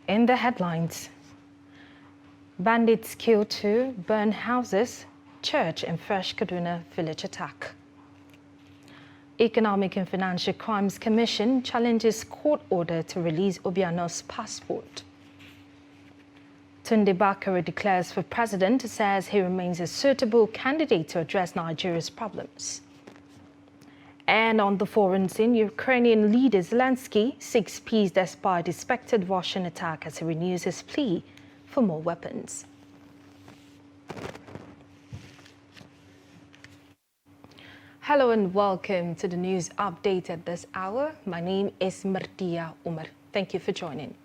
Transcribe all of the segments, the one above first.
In the headlines, bandits kill 2, burn houses, church in Fresh Kaduna village attack. Economic and Financial Crimes Commission challenges court order to release Obiano's passport. Tunde Bakare declares for president, says he remains a suitable candidate to address Nigeria's problems. And on the foreign scene, Ukrainian leader Zelensky seeks peace despite expected Russian attack as he renews his plea for more weapons. Hello and welcome to the news update at this hour. My name is Martia Umar. Thank you for joining.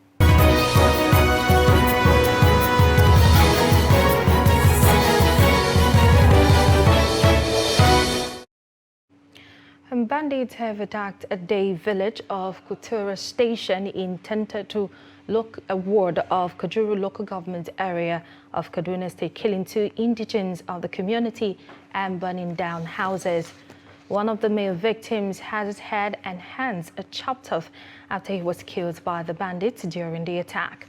Bandits have attacked a day village of Kutura Station in Tentatu ward of Kajuru local government area of Kaduna State, killing 2 indigents of the community and burning down houses. One of the male victims has his head and hands chopped off after he was killed by the bandits during the attack.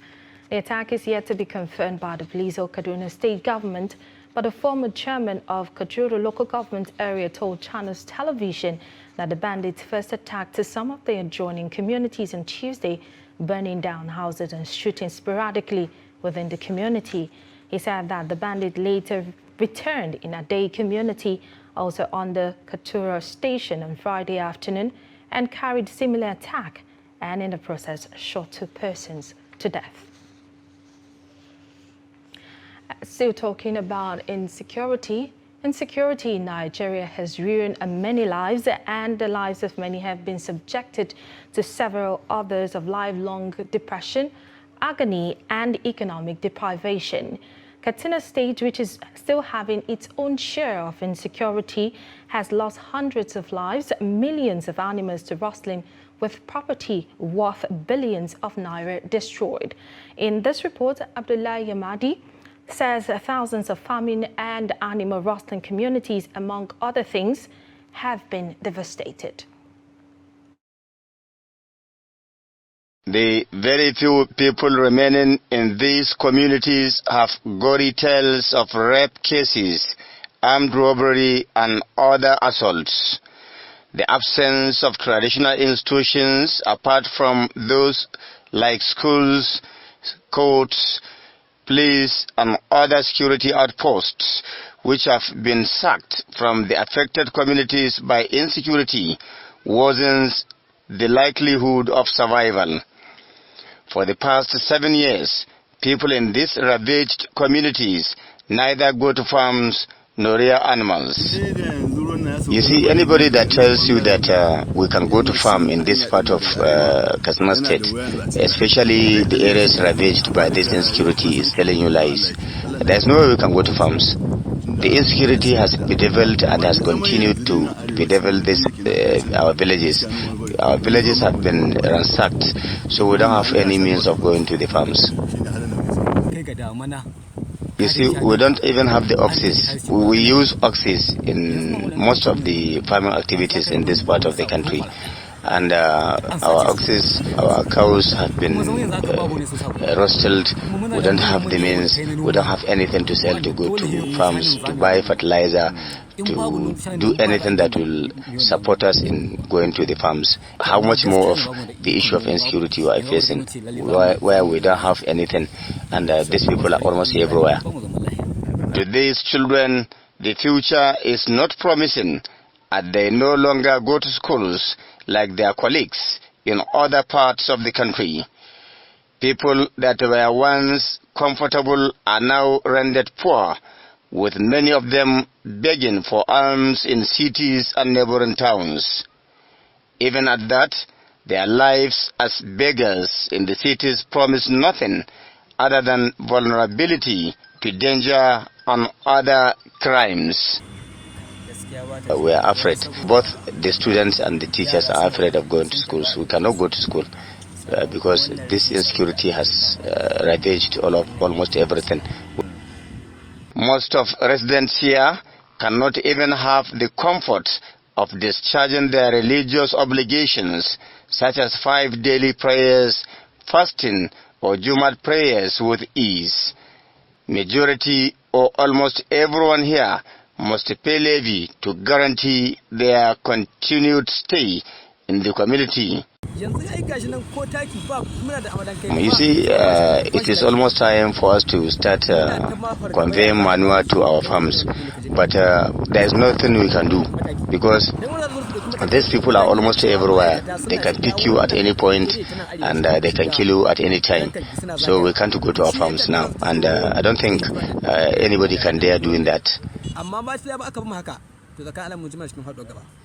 The attack is yet to be confirmed by the police or Kaduna State government, but a former chairman of Kajuru local government area told Channels Television that the bandits first attacked some of the adjoining communities on Tuesday, burning down houses and shooting sporadically within the community. He said that the bandit later returned in a day community, also on the Katura station on Friday afternoon, and carried similar attack, and in the process shot 2 persons to death. Still talking about insecurity. Insecurity in Nigeria has ruined many lives, and the lives of many have been subjected to several others of lifelong depression, agony, and economic deprivation. Katsina State, which is still having its own share of insecurity, has lost hundreds of lives, millions of animals to rustling, with property worth billions of naira destroyed. In this report, Abdullah Yamadi says thousands of farming and animal rustling communities, among other things, have been devastated. The very few people remaining in these communities have gory tales of rape cases, armed robbery, and other assaults. The absence of traditional institutions, apart from those like schools, courts, police, and other security outposts, which have been sacked from the affected communities by insecurity, worsens the likelihood of survival. For the past 7 years, people in these ravaged communities neither go to farms nor rear animals. You see, anybody that tells you that we can go to farm in this part of Katsina State, especially the areas ravaged by this insecurity, is telling you lies. There's no way we can go to farms. The insecurity has bedeviled and has continued to bedevil our villages. Our villages have been ransacked, so we don't have any means of going to the farms. You see, we don't even have the oxes. We use oxes in most of the farming activities in this part of the country. And our oxes, our cows have been rustled. We don't have the means. We don't have anything to sell to go to farms, to buy fertilizer, to do anything that will support us in going to the farms. How much more of the issue of insecurity we are facing, where we don't have anything, and these people are almost everywhere. To these children, the future is not promising, and they no longer go to schools like their colleagues in other parts of the country. People that were once comfortable are now rendered poor, with many of them begging for alms in cities and neighboring towns. Even at that, their lives as beggars in the cities promise nothing other than vulnerability to danger and other crimes. We are afraid. Both the students and the teachers are afraid of going to schools. We cannot go to school because this insecurity has ravaged almost everything. Most of residents here cannot even have the comfort of discharging their religious obligations, such as 5 daily prayers, fasting, or Jumat prayers with ease. Majority or almost everyone here must pay levy to guarantee their continued stay in the community. You see, it is almost time for us to start conveying manure to our farms, but there is nothing we can do because these people are almost everywhere. They can pick you at any point and they can kill you at any time. So we can't go to our farms now, and I don't think anybody can dare doing that.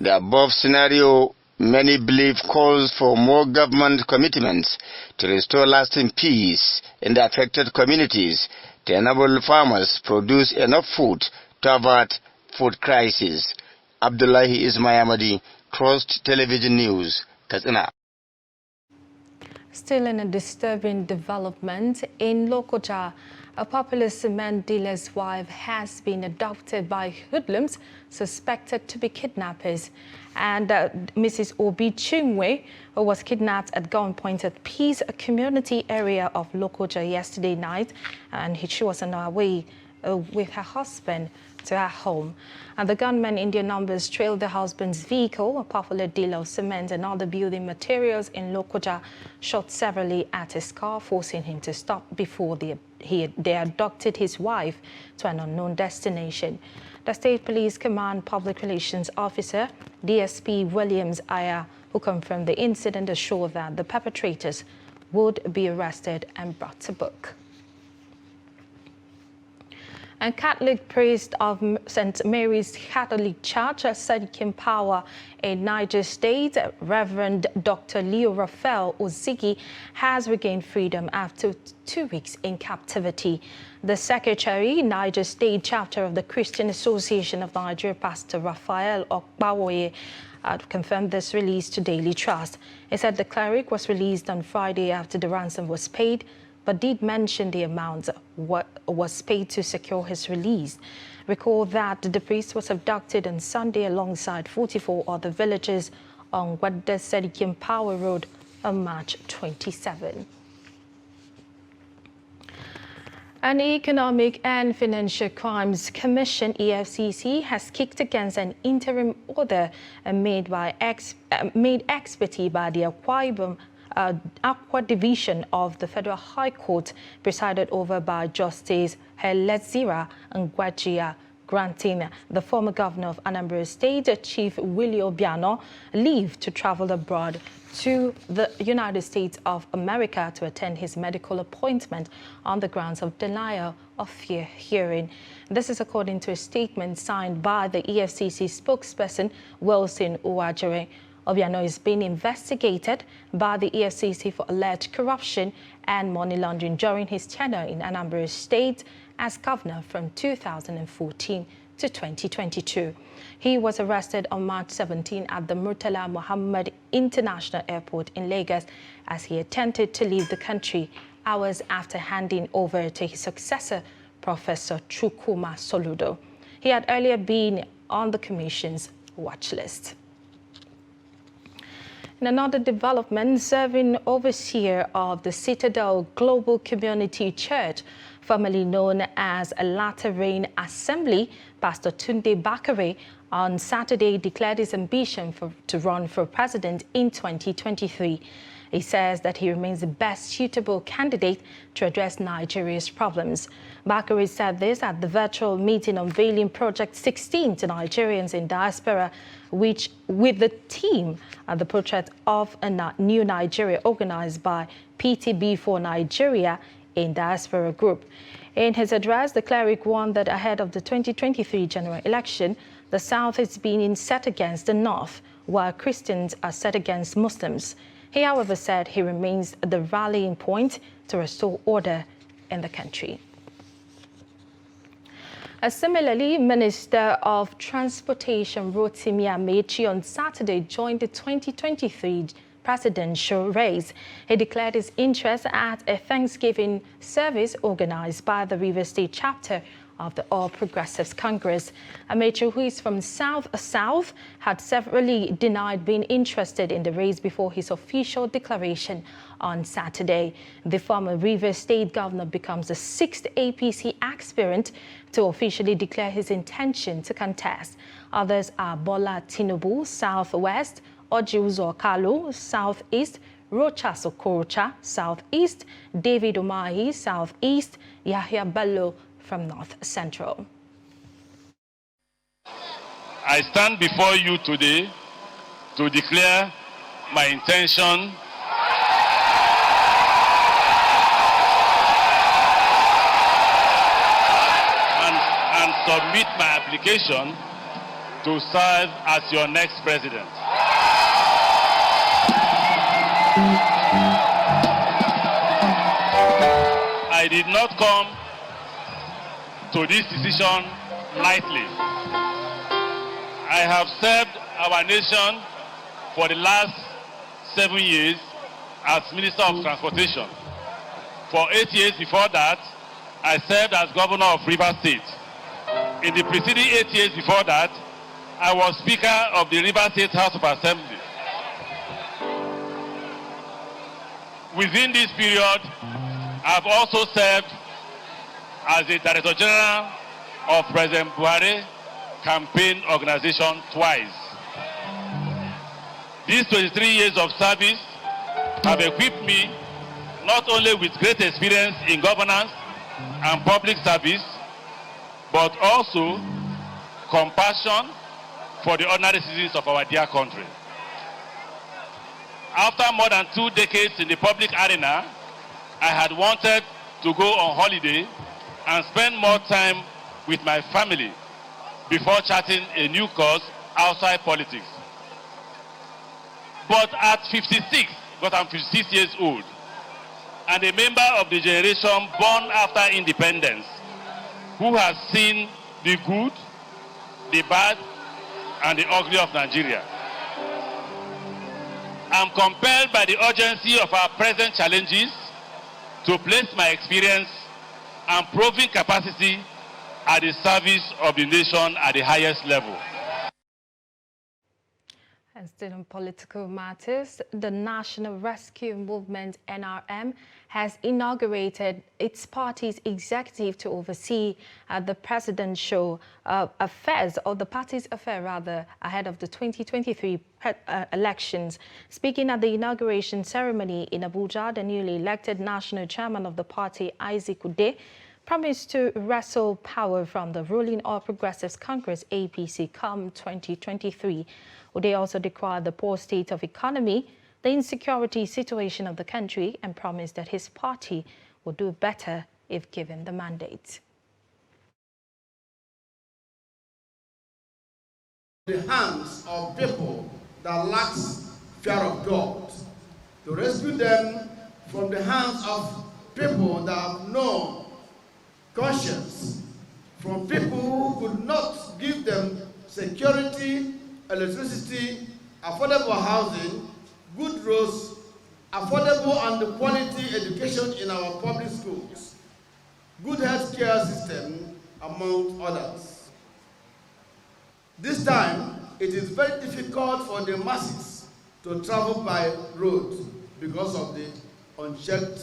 The above scenario, many believe, calls for more government commitments to restore lasting peace in the affected communities to enable farmers produce enough food to avert food crisis. Abdullahi Ismayamadi, Trust Television News, Katsina. Still in a disturbing development, in Lokoja, a popular cement dealer's wife has been abducted by hoodlums suspected to be kidnappers. And Mrs. Obi Chingwe was kidnapped at gunpoint at Peace community area of Lokoja yesterday night, and she was on her way with her husband to her home. And the gunmen in their numbers trailed the husband's vehicle. A popular dealer of cement and other building materials in Lokoja shot severally at his car, forcing him to stop before they abducted his wife to an unknown destination. The State Police Command Public Relations Officer, DSP Williams Aya, who confirmed the incident, assured that the perpetrators would be arrested and brought to book. And Catholic priest of St. Mary's Catholic Church, Sadiq Power in Niger State, Reverend Dr. Leo Raphael Ozigi, has regained freedom after 2 weeks in captivity. The Secretary, Niger State Chapter of the Christian Association of Nigeria, Pastor Raphael Okbawoye, confirmed this release to Daily Trust. He said the cleric was released on Friday after the ransom was paid, but did mention the amount what was paid to secure his release. Recall that the priest was abducted on Sunday alongside 44 other villagers on Wadda Sadikim Power Road on March 27. An Economic and Financial Crimes Commission, EFCC, has kicked against an interim order made expert by the Aqua Division of the Federal High Court, presided over by Justice Helezira Ngwajia, granting the former governor of Anambra State, Chief Willie Obiano, leave to travel abroad to the United States of America to attend his medical appointment on the grounds of denial of fair hearing. This is according to a statement signed by the EFCC spokesperson, Wilson Uwajere. Obiano is being investigated by the EFCC for alleged corruption and money laundering during his tenure in Anambra State as governor from 2014 to 2022. He was arrested on March 17 at the Murtala Muhammad International Airport in Lagos as he attempted to leave the country hours after handing over to his successor, Professor Chukwuma Soludo. He had earlier been on the Commission's watch list. In another development, serving overseer of the Citadel Global Community Church, formerly known as Lateran Assembly, Pastor Tunde Bakare, on Saturday declared his ambition to run for president in 2023. He says that he remains the best suitable candidate to address Nigeria's problems. Bakare said this at the virtual meeting unveiling Project 16 to Nigerians in diaspora, which with the team at the portrait of a new Nigeria organized by PDP for Nigeria in diaspora group. In his address, the cleric warned that ahead of the 2023 general election, the South is being set against the North, while Christians are set against Muslims. He, however, said he remains the rallying point to restore order in the country. Similarly, Minister of Transportation Rotimi Amechi on Saturday joined the 2023 presidential race. He declared his interest at a Thanksgiving service organized by the Rivers State chapter of the All Progressives Congress. Amaechi, who is from South, had severally denied being interested in the race before his official declaration on Saturday. The former Rivers State governor becomes the 6th APC aspirant to officially declare his intention to contest. Others are Bola Tinubu, Southwest, Orji Uzor Kalu, Southeast, Rochas Okorocha, Southeast, David Umahi, Southeast, Yahya Bello from North Central. I stand before you today to declare my intention and submit my application to serve as your next president. I did not come to this decision lightly. I have served our nation for the last 7 years as Minister of Transportation. For 8 years before that, I served as Governor of Rivers State. In the preceding 8 years before that, I was Speaker of the Rivers State House of Assembly. Within this period, I've also served as the Director General of President Bakare campaign organization twice. These 23 years of service have equipped me not only with great experience in governance and public service, but also compassion for the ordinary citizens of our dear country. After more than 2 decades in the public arena, I had wanted to go on holiday and spend more time with my family before charting a new course outside politics. But at 56, because I'm 56 years old, and a member of the generation born after independence, who has seen the good, the bad, and the ugly of Nigeria, I'm compelled by the urgency of our present challenges to place my experience and proven capacity at the service of the nation at the highest level. And still on political matters, the National Rescue Movement, NRM, has inaugurated its party's executive to oversee the presidential affairs, or the party's affair rather, ahead of the 2023 elections. Speaking at the inauguration ceremony in Abuja, the newly elected national chairman of the party, Isaac Ude, promised to wrestle power from the ruling All Progressives Congress, APC, come 2023. Ude also decried the poor state of economy, the insecurity situation of the country, and promised that his party will do better if given the mandate. The hands of people that lack fear of God, to rescue them from the hands of people that have no conscience, from people who could not give them security, electricity, affordable housing, good roads, affordable and quality education in our public schools, good healthcare system, among others. This time, it is very difficult for the masses to travel by road because of the unchecked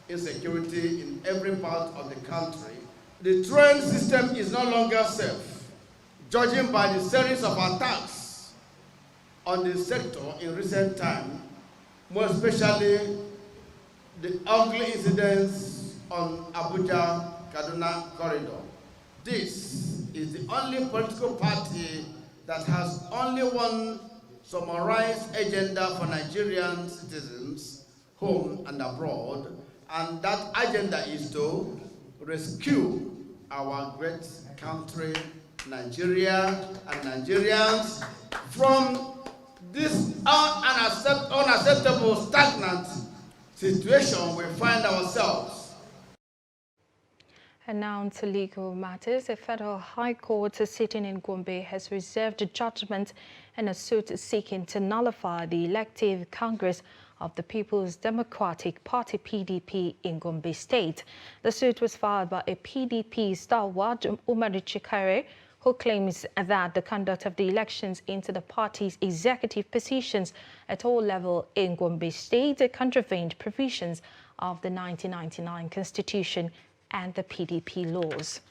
insecurity in every part of the country. The train system is no longer safe, judging by the series of attacks on the sector in recent time, more especially the ugly incidents on Abuja-Kaduna corridor. This is the only political party that has only one summarized agenda for Nigerian citizens, home and abroad, and that agenda is to rescue our great country, Nigeria, and Nigerians from this unacceptable, stagnant situation we find ourselves. And now to legal matters. A federal high court sitting in Gombe has reserved judgment in a suit seeking to nullify the elective Congress of the People's Democratic Party PDP in Gombe State. The suit was filed by a PDP stalwart, Umar Chikare, who claims that the conduct of the elections into the party's executive positions at all levels in Gombe State contravened provisions of the 1999 Constitution and the PDP laws.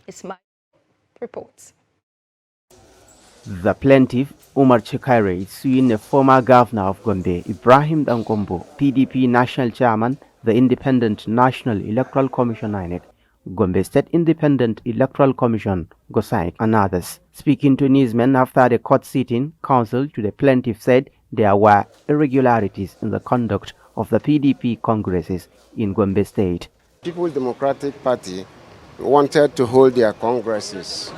Ismail reports. The plaintiff, Umar Chikare, is suing the former governor of Gombe, Ibrahim Dankombo, PDP national chairman, the Independent National Electoral Commission (INEC), Gombe State Independent Electoral Commission (GOSAIC), and others. Speaking to newsmen after the court sitting, counsel to the plaintiff said there were irregularities in the conduct of the PDP congresses in Gombe State. People's Democratic Party wanted to hold their congresses.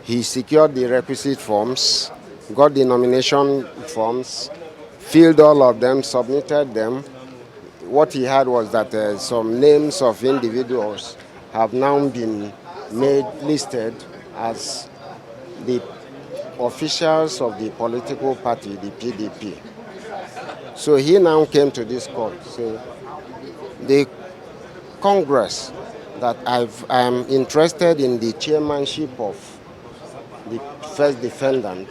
He secured the requisite forms, got the nomination forms, filled all of them, submitted them. What he had was that some names of individuals have now been made listed as the officials of the political party, the PDP. So he now came to this court, saying, the Congress that I am interested in the chairmanship of the first defendant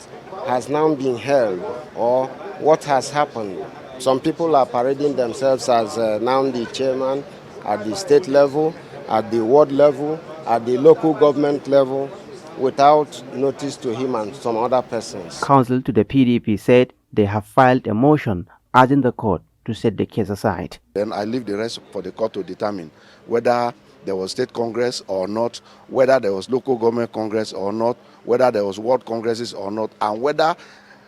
has now been held, or what has happened. Some people are parading themselves as now the chairman at the state level, at the ward level, at the local government level, without notice to him and some other persons. Counsel to the PDP said they have filed a motion urging the court to set the case aside. Then I leave the rest for the court to determine whether there was state congress or not, whether there was local government congress or not, whether there was ward congresses or not, and whether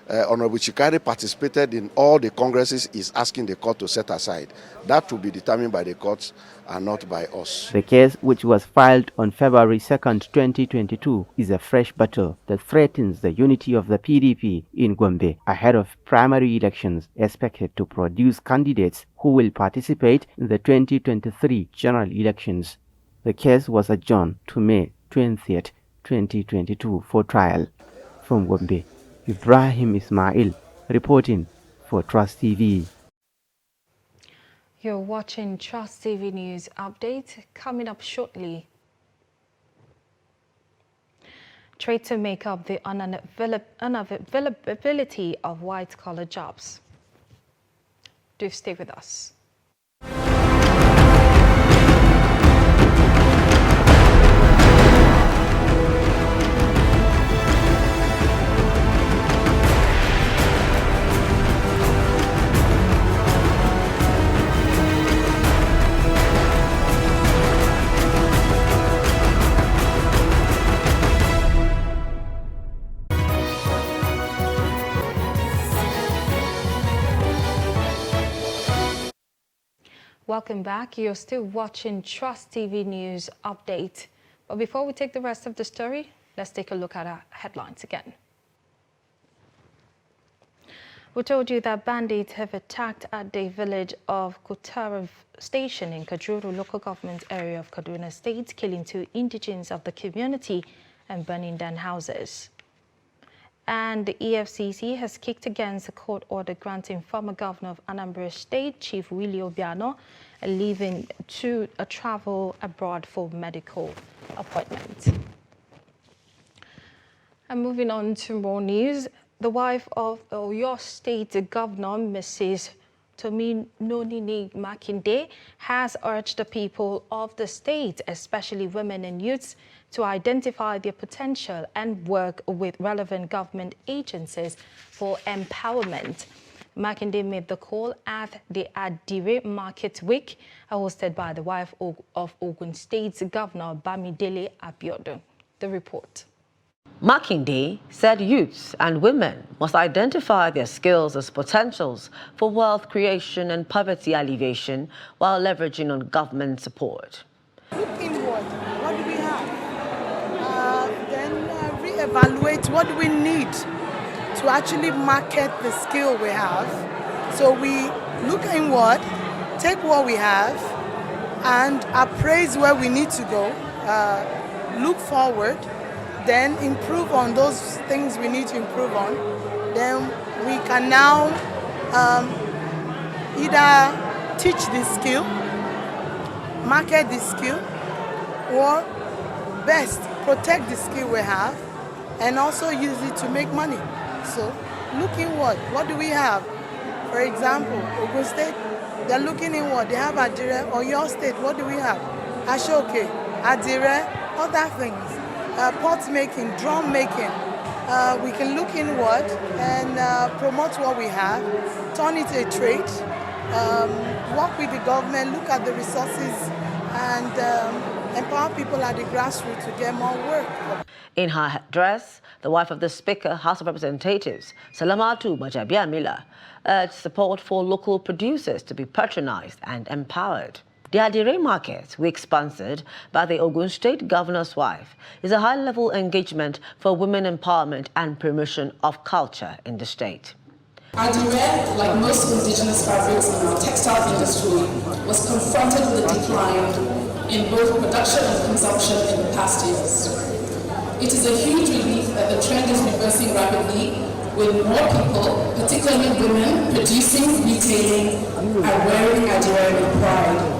Honorable Chikare participated in all the congresses is asking the court to set aside. That will be determined by the courts and not by us. The case, which was filed on February 2nd, 2022, is a fresh battle that threatens the unity of the PDP in Gombe ahead of primary elections expected to produce candidates who will participate in the 2023 general elections. The case was adjourned to May 20th, 2022 for trial. From Gombe, Ibrahim Ismail reporting for Trust TV. You're watching Trust TV News Update. Coming up shortly, try to make up the unavailability of white-collar jobs. Do stay with us. Welcome back. You're still watching Trust TV News Update. But before we take the rest of the story, let's take a look at our headlines again. We told you that bandits have attacked at the village of Kutara Station in Kajuru local government area of Kaduna State, killing 2 indigents of the community and burning down houses. And the EFCC has kicked against a court order granting former governor of Anambra State, Chief Willie Obiano, a leave to travel abroad for medical appointments. And moving on to more news, the wife of Oyo State Governor, Mrs. Tominonini Makinde, has urged the people of the state, especially women and youths, to identify their potential and work with relevant government agencies for empowerment. Makinde made the call at the Adire Market Week, hosted by the wife of Ogun State's Governor Bamidele Abiodun. The report. Makinde said youths and women must identify their skills as potentials for wealth creation and poverty alleviation while leveraging on government support. Look inward. What do we have? Then reevaluate what do we need to actually market the skill we have. So we look inward, take what we have, and appraise where we need to go. Look forward. Then improve on those things we need to improve on. Then we can now either teach the skill, market the skill, or best protect the skill we have and also use it to make money. So look inward. What do we have? For example, Ogun State, they're looking inward. They have Adire. Or your state, what do we have? Ashoke, Adire, other things. Pot making, drum making. We can look inward and promote what we have, turn it a trade, work with the government, look at the resources, and empower people at the grassroots to get more work. In her address, the wife of the Speaker, House of Representatives, Salamatu Majabiamila, urged support for local producers to be patronized and empowered. The Adire market, week sponsored by the Ogun State Governor's wife, is a high-level engagement for women empowerment and promotion of culture in the state. Adire, like most indigenous fabrics in our textile industry, was confronted with a decline in both production and consumption in the past years. It is a huge relief that the trend is reversing rapidly, with more people, particularly women, producing, retailing, and wearing Adire with pride.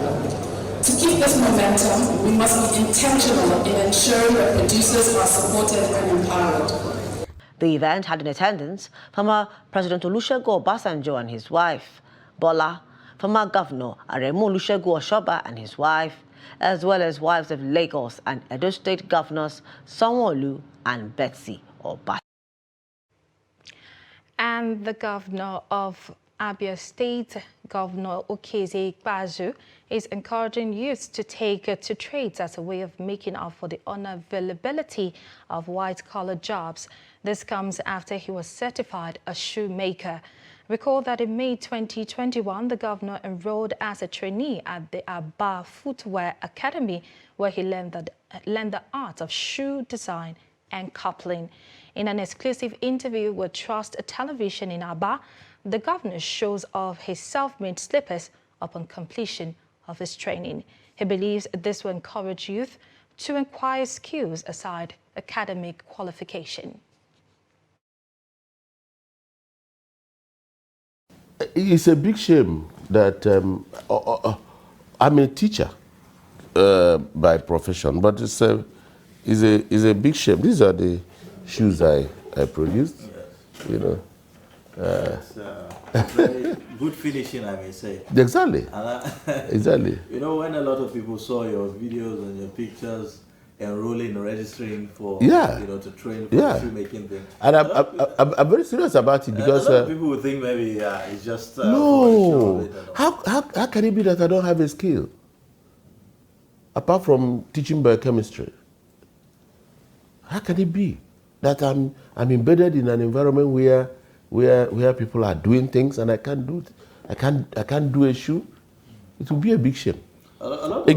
To keep this momentum, we must be intentional in ensuring that producers are supported and empowered. The event had in attendance former President Olusegun Obasanjo and his wife, Bola, former Governor Aremu Olusegun Oshoba and his wife, as well as wives of Lagos and Edo State Governors Sanwo-Olu and Betsy Oba. And the governor of Abia State, Governor Okezie Ikpeazu, is encouraging youths to take to trades as a way of making up for the unavailability of white-collar jobs. This comes after he was certified a shoemaker. Recall that in May 2021, the governor enrolled as a trainee at the Abia Footwear Academy, where he learned the art of shoe design and coupling. In an exclusive interview with Trust Television in Abia, the governor shows off his self-made slippers upon completion of his training. He believes this will encourage youth to acquire skills aside academic qualification. It's a big shame that I'm a teacher by profession, but it's a big shame. These are the shoes I produced, you know. Very good finishing, I may say. Exactly. Exactly. You know, when a lot of people saw your videos and your pictures enrolling, registering for, you know, to train for the shoemaking thing. And I'm very serious about it because a lot of people would think maybe it's just no. How can it be that I don't have a skill apart from teaching biochemistry? How can it be that I'm embedded in an environment where people are doing things and I can't do a shoe? It will be a big shame. A lot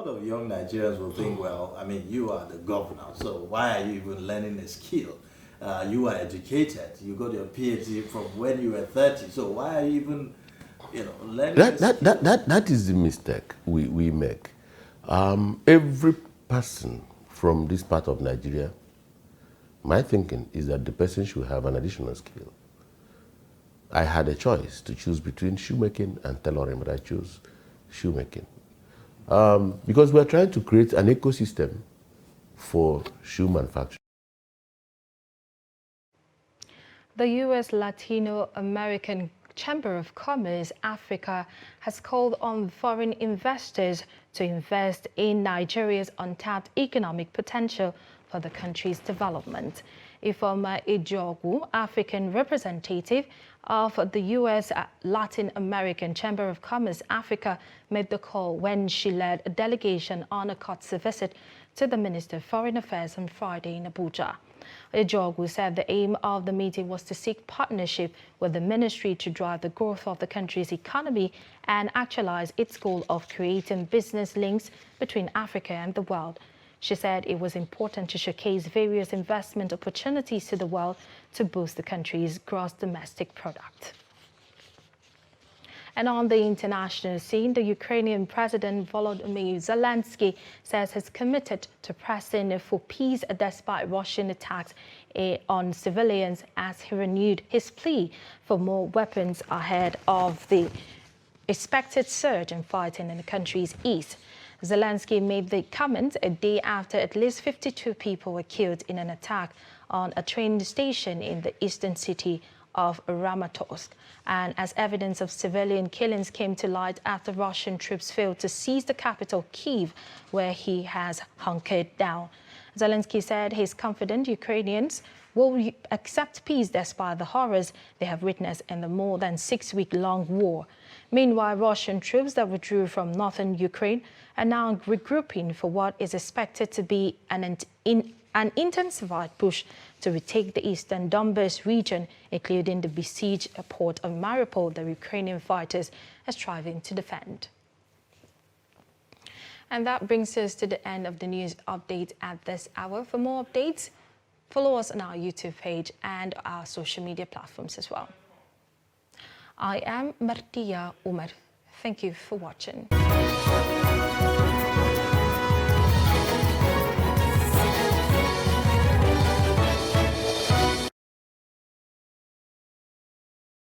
of young Nigerians will think, well, I mean, you are the governor, so why are you even learning a skill? You are educated. You got your PhD from when you were 30, so why are you even, you know, learning that is the mistake we make. Every person from this part of Nigeria, my thinking is that the person should have an additional skill. I had a choice to choose between shoemaking and tailoring, but I chose shoemaking. Because we're trying to create an ecosystem for shoe manufacturing. The U.S. Latino American Chamber of Commerce Africa has called on foreign investors to invest in Nigeria's untapped economic potential for the country's development. Ifeoma Ejogu, African representative of the U.S. Latin American Chamber of Commerce Africa, made the call when she led a delegation on a courtesy visit to the Minister of Foreign Affairs on Friday in Abuja. Ejogu said the aim of the meeting was to seek partnership with the ministry to drive the growth of the country's economy and actualize its goal of creating business links between Africa and the world. She said it was important to showcase various investment opportunities to the world to boost the country's gross domestic product. And on the international scene, the Ukrainian President Volodymyr Zelensky says he's committed to pressing for peace despite Russian attacks on civilians as he renewed his plea for more weapons ahead of the expected surge in fighting in the country's east. Zelensky made the comment a day after at least 52 people were killed in an attack on a train station in the eastern city of Kramatorsk, and as evidence of civilian killings came to light after Russian troops failed to seize the capital, Kyiv, where he has hunkered down. Zelensky said he's confident Ukrainians will accept peace despite the horrors they have witnessed in the more than 6-week-long war. Meanwhile, Russian troops that withdrew from northern Ukraine are now regrouping for what is expected to be an intensified push to retake the eastern Donbas region, including the besieged port of Mariupol the Ukrainian fighters are striving to defend. And that brings us to the end of the news update at this hour. For more updates, follow us on our YouTube page and our social media platforms as well. I am Martia Umar. Thank you for watching.